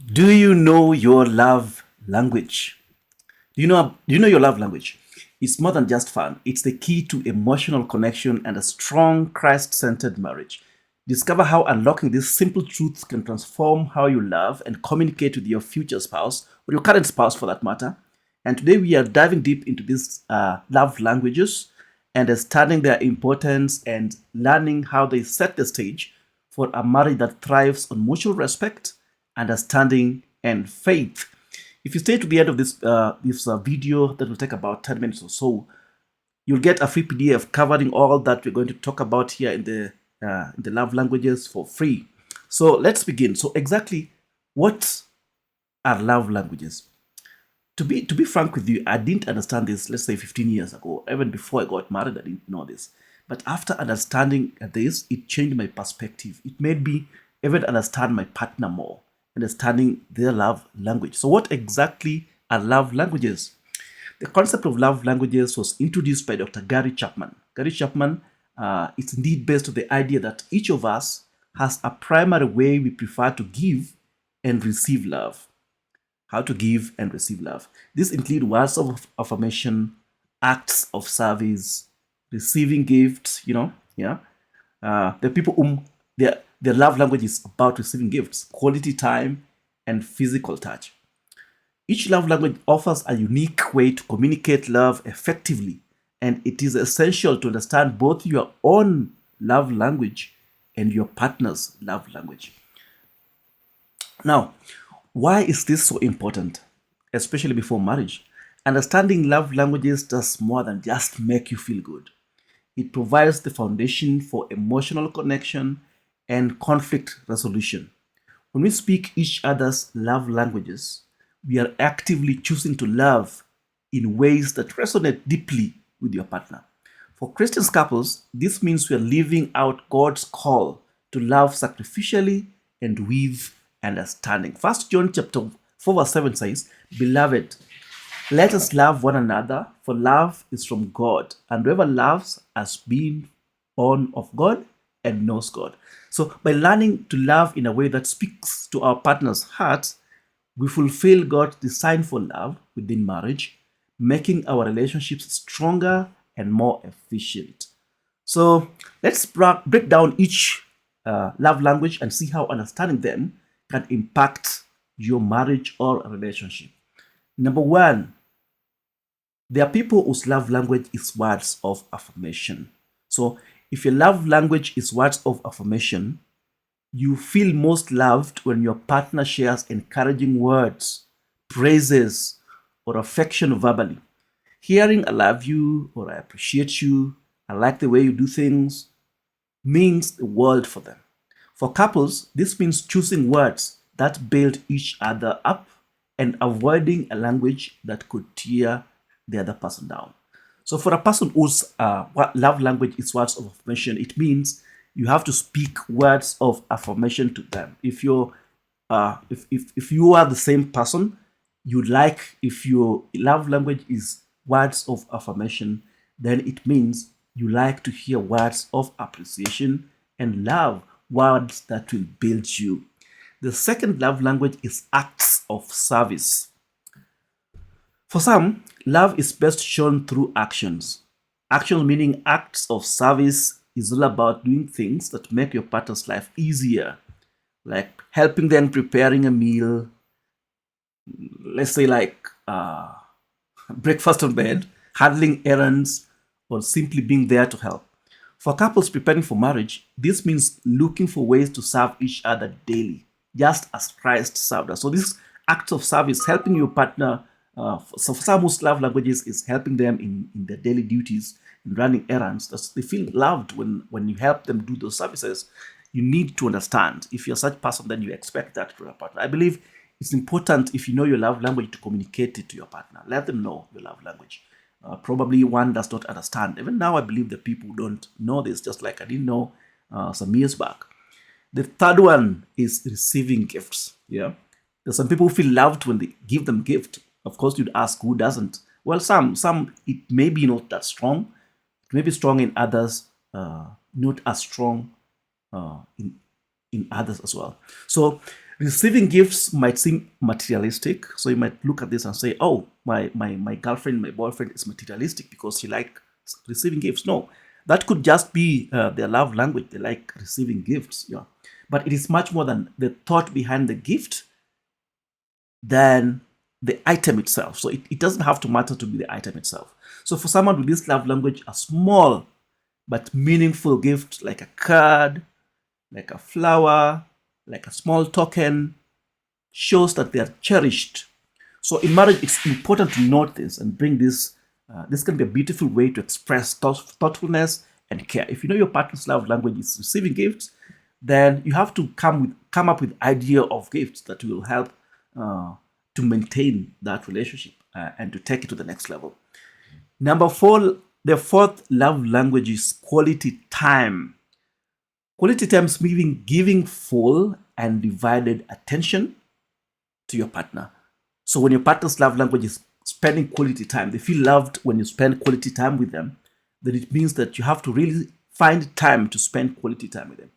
Do you know your love language? Do you know your love language? It's more than just fun. It's the key to emotional connection and a strong Christ-centered marriage. Discover how unlocking these simple truths can transform how you love and communicate with your future spouse, or your current spouse for that matter. And today we are diving deep into these love languages, understanding their importance and learning how they set the stage for a marriage that thrives on mutual respect, understanding, and faith. If you stay to the end of this video that will take about 10 minutes or so, you'll get a free PDF covering all that we're going to talk about here in the love languages for free. So let's begin. So exactly what are love languages? To be frank with you, I didn't understand this, let's say 15 years ago. Even before I got married, I didn't know this. But after understanding this, it changed my perspective. It made me even understand my partner more, understanding their love language. So, what exactly are love languages? The concept of love languages was introduced by Dr. Gary Chapman. Gary Chapman is indeed based on the idea that each of us has a primary way we prefer to give and receive love. How to give and receive love. These include words of affirmation, acts of service, receiving gifts, yeah. The people whom their love language is about receiving gifts, quality time, and physical touch. Each love language offers a unique way to communicate love effectively, and it is essential to understand both your own love language and your partner's love language. Now, why is this so important, especially before marriage? Understanding love languages does more than just make you feel good. It provides the foundation for emotional connection and conflict resolution. When we speak each other's love languages, we are actively choosing to love in ways that resonate deeply with your partner. For Christian couples, this means we are living out God's call to love sacrificially and with understanding. First John chapter 4 verse 7 says, "Beloved, let us love one another, for love is from God, and whoever loves has been born of God and knows God." So, by learning to love in a way that speaks to our partner's heart, we fulfill God's design for love within marriage, making our relationships stronger and more efficient. So, let's break down each love language and see how understanding them can impact your marriage or relationship. Number one, there are people whose love language is words of affirmation. So, if your love language is words of affirmation, you feel most loved when your partner shares encouraging words, praises, or affection verbally. Hearing "I love you" or "I appreciate you," "I like the way you do things" means the world for them. For couples, this means choosing words that build each other up and avoiding a language that could tear the other person down. So, for a person whose love language is words of affirmation, it means you have to speak words of affirmation to them. If you are the same person, you like if your love language is words of affirmation, then it means you like to hear words of appreciation and love, words that will build you. The second love language is acts of service. For some, love is best shown through actions. Action meaning acts of service is all about doing things that make your partner's life easier, like helping them preparing a meal, let's say like breakfast on bed, handling errands, or simply being there to help. For couples preparing for marriage, this means looking for ways to serve each other daily, just as Christ served us. So, this act of service, helping your partner, so for some whose love languages is helping them in their daily duties, in running errands, they feel loved when you help them do those services. You need to understand, if you're such person, then you expect that from your partner. I believe it's important, if you know your love language, to communicate it to your partner. Let them know your love language. Probably one does not understand. Even now, I believe that people don't know this, just like I didn't know some years back. The third one is receiving gifts. Yeah, there's some people who feel loved when they give them gift. Of course, you'd ask who doesn't. Well, some it may be not that strong. It may be strong in others, not as strong in others as well. So, Receiving gifts might seem materialistic. So you might look at this and say, oh, my girlfriend, my boyfriend is materialistic because she likes receiving gifts. No, that could just be their love language. They like receiving gifts. Yeah. But it is much more than the thought behind the gift than the item itself. So it doesn't have to matter to be the item itself. So for someone with this love language, a small but meaningful gift like a card, like a flower, like a small token, shows that they are cherished. So in marriage, it's important to note this and bring this. This can be a beautiful way to express thoughtfulness and care. If you know your partner's love language is receiving gifts, then you have to come up with idea of gifts that will help to maintain that relationship and to take it to the next level. Number 4, the fourth love language is quality time. Quality time is giving full and divided attention to your partner. So when your partner's love language is spending quality time, they feel loved when you spend quality time with them, then it means that you have to really find time to spend quality time with them.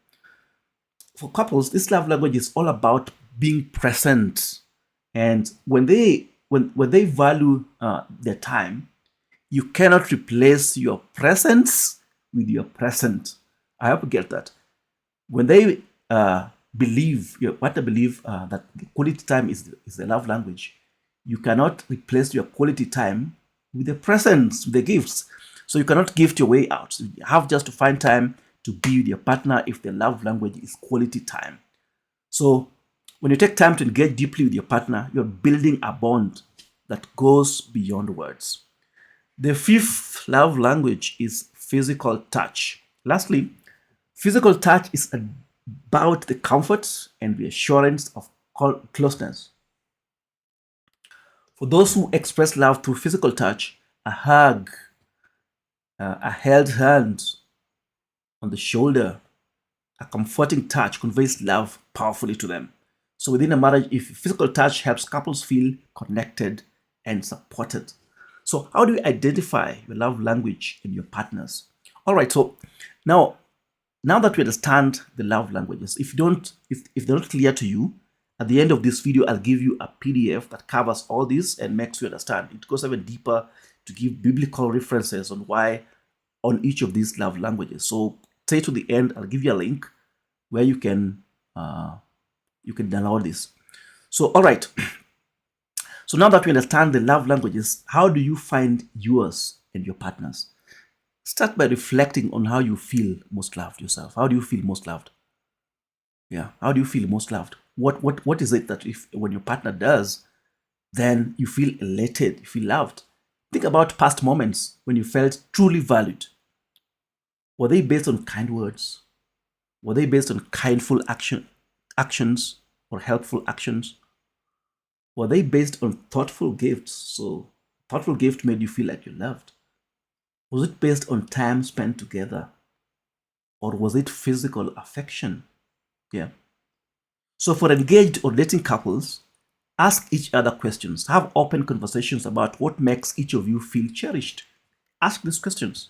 For couples, this love language is all about being present. And when they value their time, you cannot replace your presence with your present. I hope you get that. When they believe that quality time is the love language, you cannot replace your quality time with the presents, with the gifts. So you cannot gift your way out. So you have just to find time to be with your partner if the love language is quality time. So when you take time to engage deeply with your partner, you're building a bond that goes beyond words. The fifth love language is physical touch. Lastly, physical touch is about the comfort and reassurance of closeness. For those who express love through physical touch, a hug, a held hand on the shoulder, a comforting touch conveys love powerfully to them. So within a marriage, if physical touch helps couples feel connected and supported. So how do you identify your love language in your partners? All right, so now that we understand the love languages, if they're not clear to you, at the end of this video, I'll give you a PDF that covers all this and makes you understand. It goes even deeper to give biblical references on each of these love languages. So stay to the end. I'll give you a link where you can download this. So all right. So now that we understand the love languages, how do you find yours and your partners? Start by reflecting on how you feel most loved yourself. How do you feel most loved? Yeah. How do you feel most loved? What is it that when your partner does, then you feel elated, you feel loved? Think about past moments when you felt truly valued. Were they based on kind words? Were they based on kindful actions or helpful actions? Were they based on thoughtful gifts? So thoughtful gift made you feel like you're loved. Was it based on time spent together? Or was it physical affection? Yeah. So for engaged or dating couples, ask each other questions. Have open conversations about what makes each of you feel cherished. Ask these questions.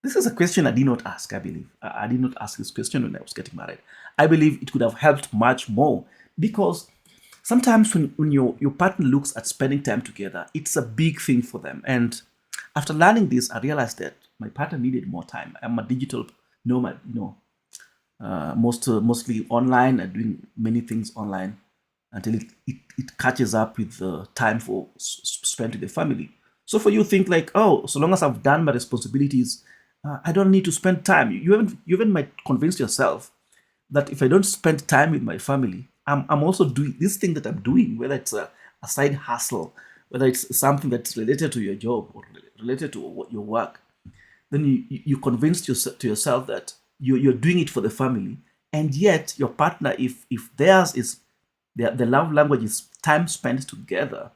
This is a question I did not ask, I believe. I did not ask this question when I was getting married. I believe it could have helped much more because sometimes when your partner looks at spending time together, it's a big thing for them. And after learning this, I realized that my partner needed more time. I'm a digital nomad, mostly online and doing many things online until it catches up with the time for spent with the family. So for you, think like, oh, so long as I've done my responsibilities, I don't need to spend time. You even might convince yourself that if I don't spend time with my family, I'm also doing this thing that I'm doing, whether it's a side hustle, whether it's something that's related to your job or related to your work, then you convince to yourself that you're doing it for the family, and yet your partner, if theirs is the love language is time spent together,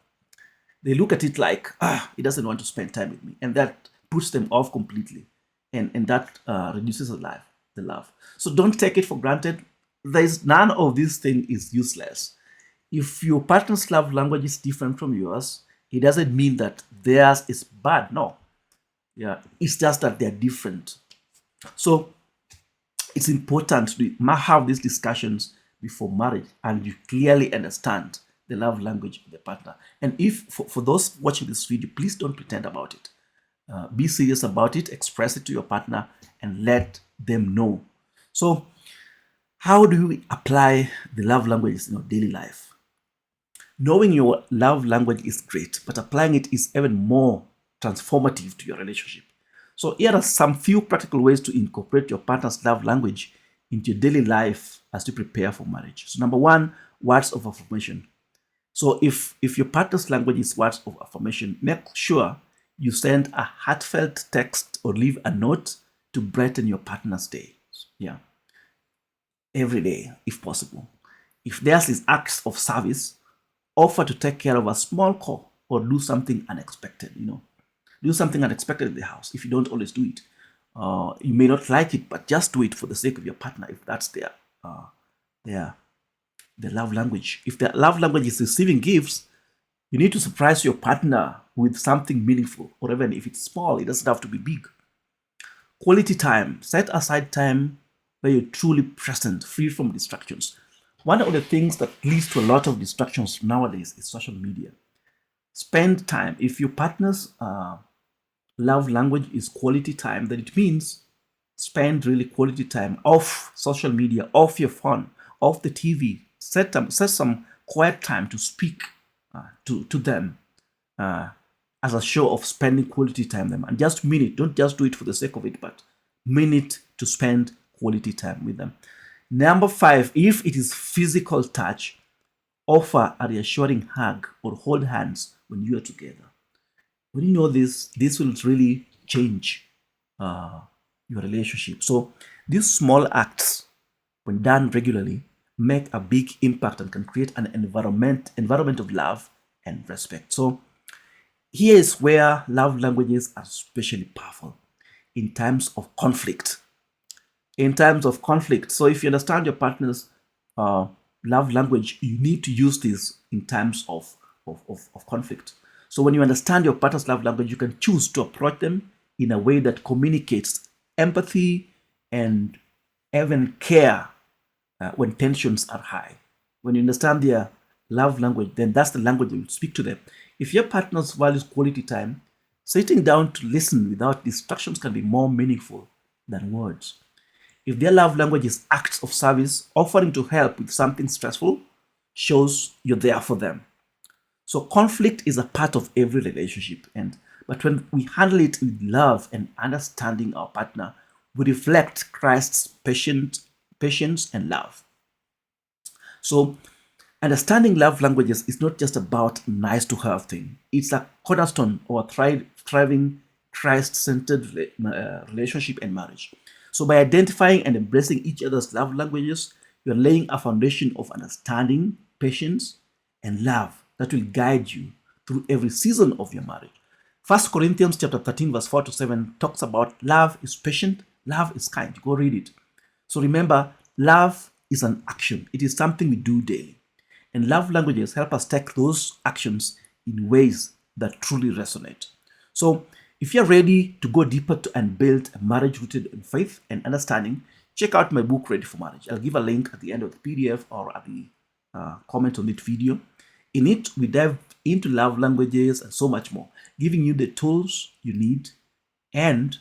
they look at it like, he doesn't want to spend time with me, and that puts them off completely, and that reduces the love. So don't take it for granted. There's none of this thing is useless. If your partner's love language is different from yours, it doesn't mean that theirs is bad. No. Yeah, it's just that they're different. So it's important to have these discussions before marriage and you clearly understand the love language of the partner. And if for those watching this video, please don't pretend about it. Be serious about it, express it to your partner, and let them know. So, how do we apply the love languages in our daily life? Knowing your love language is great, but applying it is even more transformative to your relationship. So, here are some few practical ways to incorporate your partner's love language into your daily life as you prepare for marriage. So, number one, words of affirmation. So, if your partner's language is words of affirmation, make sure you send a heartfelt text or leave a note to brighten your partner's day. Yeah, every day if possible. If theirs is acts of service, offer to take care of a small chore or do something unexpected. Do something unexpected in the house. If you don't always do it, you may not like it, but just do it for the sake of your partner. If that's their love language. If their love language is receiving gifts, you need to surprise your partner with something meaningful, or even if it's small, it doesn't have to be big. Quality time. Set aside time where you're truly present, free from distractions. One of the things that leads to a lot of distractions nowadays is social media. Spend time. If your partner's love language is quality time, then it means spend really quality time off social media, off your phone, off the TV. Set some quiet time to speak to them as a show of spending quality time with them. And just mean it. Don't just do it for the sake of it, but mean it to spend quality time with them. Number 5, if it is physical touch, offer a reassuring hug or hold hands when you are together. When you know this will really change your relationship. So these small acts, when done regularly, make a big impact and can create an environment of love and respect. So here is where love languages are especially powerful in times of conflict. So if you understand your partner's love language, you need to use this in times of conflict. So when you understand your partner's love language, you can choose to approach them in a way that communicates empathy and even care when tensions are high. When you understand their love language, then that's the language you will speak to them. If your partner values quality time, sitting down to listen without distractions can be more meaningful than words. If their love language is acts of service, offering to help with something stressful shows you're there for them. So conflict is a part of every relationship, but when we handle it with love and understanding our partner, we reflect Christ's patience and love. So understanding love languages is not just about nice to have thing. It's a cornerstone of a thriving Christ-centered relationship and marriage. So by identifying and embracing each other's love languages, you're laying a foundation of understanding, patience, and love that will guide you through every season of your marriage. 1 Corinthians chapter 13, verse 4 to 7 talks about love is patient, love is kind. Go read it. So remember, love is an action. It is something we do daily. And love languages help us take those actions in ways that truly resonate. So if you're ready to go deeper and build a marriage rooted in faith and understanding, check out my book, Ready for Marriage. I'll give a link at the end of the PDF or at the comment on this video. In it, we dive into love languages and so much more, giving you the tools you need and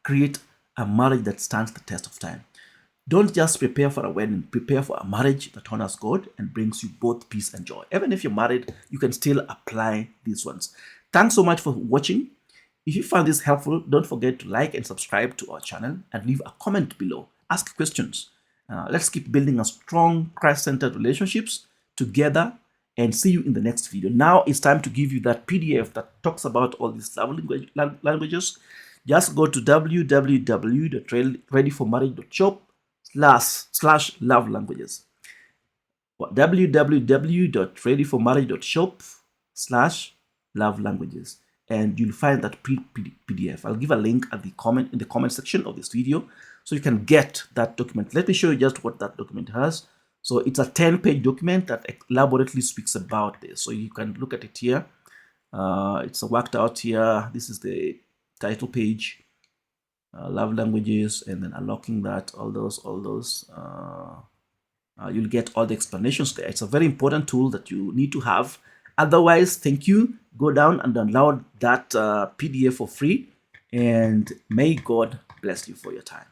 create a marriage that stands the test of time. Don't just prepare for a wedding, prepare for a marriage that honors God and brings you both peace and joy. Even if you're married, you can still apply these ones. Thanks so much for watching. If you found this helpful, don't forget to like and subscribe to our channel and leave a comment below. Ask questions. Let's keep building a strong Christ-centered relationships together and see you in the next video. Now it's time to give you that PDF that talks about all these love languages. Just go to www.readyformarriage.shop/love languages. www.readyformarriage.shop/love languages, and you'll find that PDF. I'll give a link at the comment in the comment section of this video so you can get that document. Let me show you just what that document has. So it's a 10-page document that elaborately speaks about this. So you can look at it here. It's worked out here. This is the title page, love languages, and then unlocking that, all those You'll get all the explanations there. It's a very important tool that you need to have. Otherwise, thank you. Go down and download that PDF for free. And may God bless you for your time.